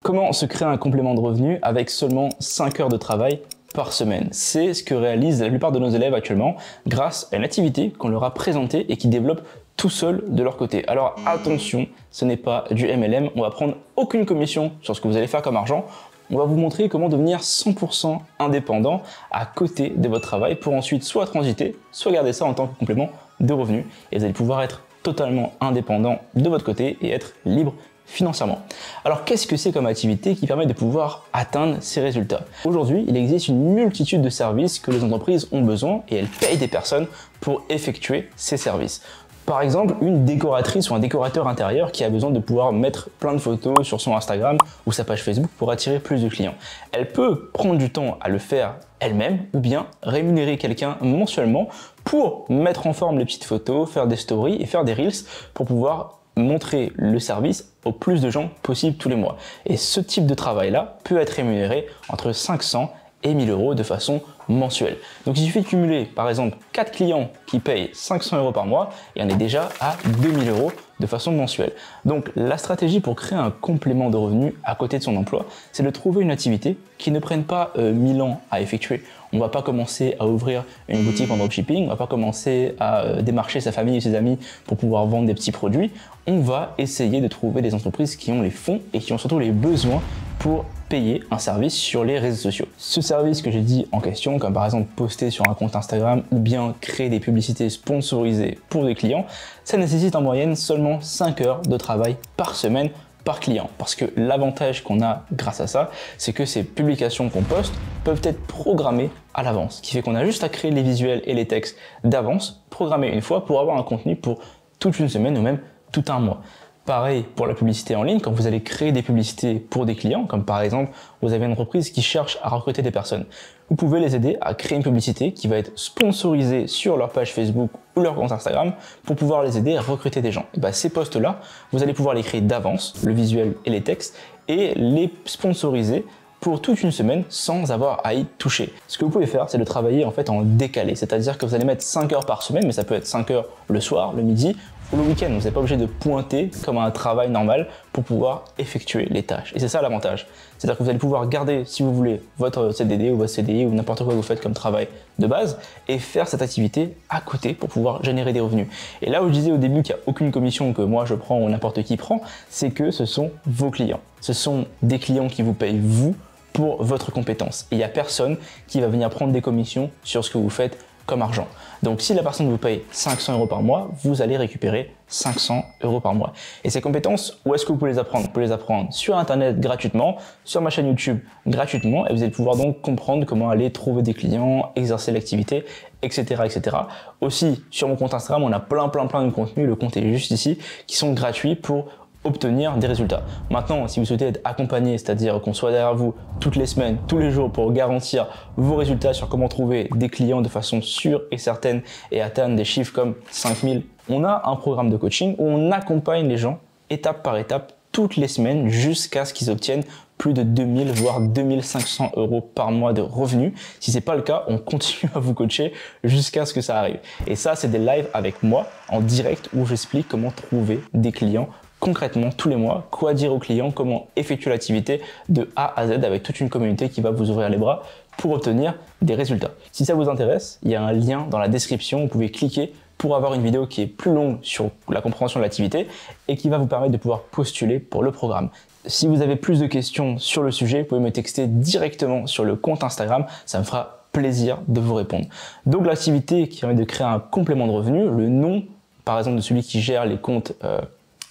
Comment se créer un complément de revenu avec seulement 5 heures de travail par semaine? C'est ce que réalisent la plupart de nos élèves actuellement grâce à une activité qu'on leur a présentée et qui développent tout seul de leur côté. Alors attention, ce n'est pas du MLM, on va prendre aucune commission sur ce que vous allez faire comme argent. On va vous montrer comment devenir 100% indépendant à côté de votre travail pour ensuite soit transiter, soit garder ça en tant que complément de revenu. Et vous allez pouvoir être totalement indépendant de votre côté et être libre financièrement. Alors qu'est-ce que c'est comme activité qui permet de pouvoir atteindre ces résultats? Aujourd'hui, il existe une multitude de services que les entreprises ont besoin et elles payent des personnes pour effectuer ces services. Par exemple, une décoratrice ou un décorateur intérieur qui a besoin de pouvoir mettre plein de photos sur son Instagram ou sa page Facebook pour attirer plus de clients. Elle peut prendre du temps à le faire elle-même ou bien rémunérer quelqu'un mensuellement pour mettre en forme les petites photos, faire des stories et faire des reels pour pouvoir montrer le service au plus de gens possible tous les mois. Et ce type de travail-là peut être rémunéré entre 500 et 1000 euros de façon mensuelle. Donc il suffit de cumuler par exemple 4 clients qui payent 500 euros par mois et on est déjà à 2000 euros de façon mensuelle. Donc la stratégie pour créer un complément de revenu à côté de son emploi, c'est de trouver une activité qui ne prenne pas 1000 ans à effectuer. On ne va pas commencer à ouvrir une boutique en dropshipping, on ne va pas commencer à démarcher sa famille et ses amis pour pouvoir vendre des petits produits. On va essayer de trouver des entreprises qui ont les fonds et qui ont surtout les besoins pour payer un service sur les réseaux sociaux. Ce service que j'ai dit en question, comme par exemple poster sur un compte Instagram ou bien créer des publicités sponsorisées pour des clients, ça nécessite en moyenne seulement 5 heures de travail par semaine par client. Parce que l'avantage qu'on a grâce à ça, c'est que ces publications qu'on poste peuvent être programmées à l'avance, ce qui fait qu'on a juste à créer les visuels et les textes d'avance, programmés une fois pour avoir un contenu pour toute une semaine ou même tout un mois. Pareil pour la publicité en ligne, quand vous allez créer des publicités pour des clients, comme par exemple, vous avez une entreprise qui cherche à recruter des personnes. Vous pouvez les aider à créer une publicité qui va être sponsorisée sur leur page Facebook ou leur compte Instagram pour pouvoir les aider à recruter des gens. Et bien, ces posts-là, vous allez pouvoir les créer d'avance, le visuel et les textes, et les sponsoriser pour toute une semaine sans avoir à y toucher. Ce que vous pouvez faire, c'est de travailler en fait en décalé, c'est-à-dire que vous allez mettre 5 heures par semaine, mais ça peut être 5 heures le soir, le midi ou le week-end. Vous n'êtes pas obligé de pointer comme un travail normal pour pouvoir effectuer les tâches. Et c'est ça l'avantage. C'est-à-dire que vous allez pouvoir garder, si vous voulez, votre CDD ou votre CDI ou n'importe quoi que vous faites comme travail de base et faire cette activité à côté pour pouvoir générer des revenus. Et là où je disais au début qu'il n'y a aucune commission que moi je prends ou n'importe qui prend, c'est que ce sont vos clients. Ce sont des clients qui vous payent vous pour votre compétence. Et il n'y a personne qui va venir prendre des commissions sur ce que vous faites comme argent. Donc si la personne vous paye 500 euros par mois, vous allez récupérer 500 euros par mois. Et ces compétences, où est-ce que vous pouvez les apprendre? Vous pouvez les apprendre sur Internet gratuitement, sur ma chaîne YouTube gratuitement, et vous allez pouvoir donc comprendre comment aller trouver des clients, exercer l'activité, etc., etc. Aussi, sur mon compte Instagram, on a plein de contenus, le compte est juste ici, qui sont gratuits pour obtenir des résultats. Maintenant, si vous souhaitez être accompagné, c'est-à-dire qu'on soit derrière vous toutes les semaines, tous les jours pour garantir vos résultats sur comment trouver des clients de façon sûre et certaine et atteindre des chiffres comme 5000, on a un programme de coaching où on accompagne les gens étape par étape toutes les semaines jusqu'à ce qu'ils obtiennent plus de 2000 voire 2500 euros par mois de revenus. Si c'est pas le cas, on continue à vous coacher jusqu'à ce que ça arrive. Et ça, c'est des lives avec moi en direct où j'explique comment trouver des clients concrètement tous les mois, quoi dire aux clients, comment effectuer l'activité de A à Z avec toute une communauté qui va vous ouvrir les bras pour obtenir des résultats. Si ça vous intéresse, il y a un lien dans la description, vous pouvez cliquer pour avoir une vidéo qui est plus longue sur la compréhension de l'activité et qui va vous permettre de pouvoir postuler pour le programme. Si vous avez plus de questions sur le sujet, vous pouvez me texter directement sur le compte Instagram, ça me fera plaisir de vous répondre. Donc l'activité qui permet de créer un complément de revenu, le nom par exemple de celui qui gère les comptes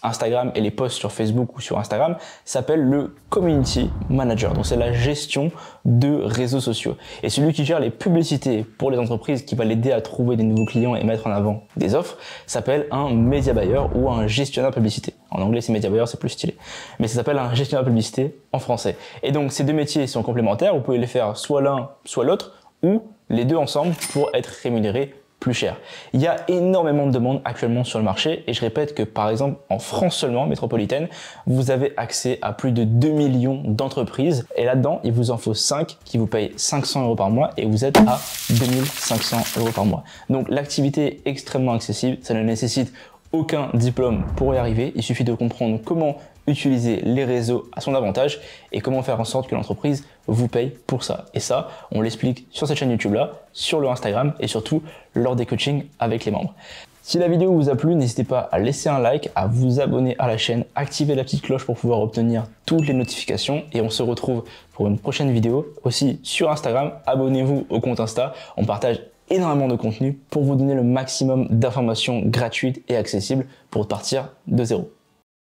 Instagram et les posts sur Facebook ou sur Instagram s'appelle le Community Manager. Donc c'est la gestion de réseaux sociaux. Et celui qui gère les publicités pour les entreprises qui va l'aider à trouver des nouveaux clients et mettre en avant des offres s'appelle un Media Buyer ou un gestionnaire de publicité. En anglais c'est Media Buyer, c'est plus stylé. Mais ça s'appelle un gestionnaire de publicité en français. Et donc ces deux métiers sont complémentaires. Vous pouvez les faire soit l'un soit l'autre ou les deux ensemble pour être rémunérés plus cher. Il y a énormément de demandes actuellement sur le marché et je répète que par exemple en France seulement, métropolitaine, vous avez accès à plus de 2 millions d'entreprises et là-dedans, il vous en faut 5 qui vous payent 500 euros par mois et vous êtes à 2500 euros par mois. Donc l'activité est extrêmement accessible, ça ne nécessite aucun diplôme pour y arriver, il suffit de comprendre comment utiliser les réseaux à son avantage et comment faire en sorte que l'entreprise vous paye pour ça. Et ça, on l'explique sur cette chaîne YouTube là, sur le Instagram et surtout lors des coachings avec les membres. Si la vidéo vous a plu, n'hésitez pas à laisser un like, à vous abonner à la chaîne, activer la petite cloche pour pouvoir obtenir toutes les notifications et on se retrouve pour une prochaine vidéo aussi sur Instagram. Abonnez-vous au compte Insta, on partage énormément de contenu pour vous donner le maximum d'informations gratuites et accessibles pour partir de zéro.